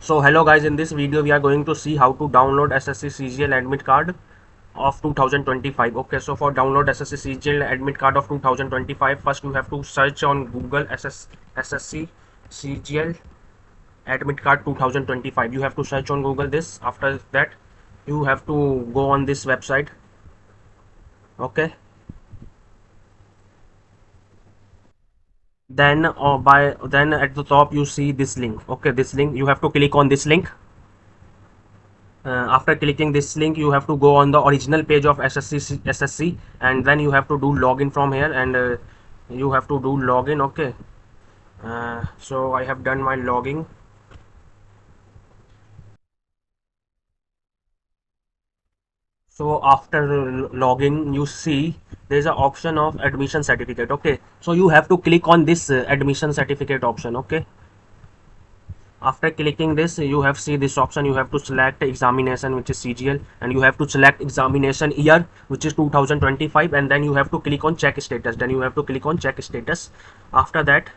So hello guys, in this video we are going to see how to download SSC CGL admit card of 2025. Okay, so for download SSC CGL admit card of 2025, first you have to search on Google SSC CGL admit card 2025. You have to search on Google this. After that you have to go on this website. Okay, then at the top you see this link. Okay, this link, you have to click on this link. After clicking this link you have to go on the original page of SSC, and then you have to do login from here, and you have to do login. Okay, so I have done my logging. So after login you see there is an option of admission certificate. Okay, so you have to click on this admission certificate option. Okay, after clicking this you have see this option. You have to select examination, which is CGL, and you have to select examination year, which is 2025, and then you have to click on check status. Then you have to click on check status. After that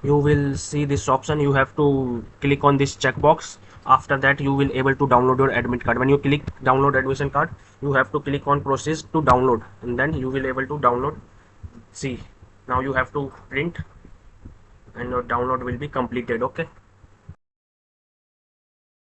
you will see this option. You have to click on this checkbox. After that you will able to download your admit card. When you click download admission card, you have to click on process to download, and then you will able to download. See, now you have to print and your download will be completed. Okay.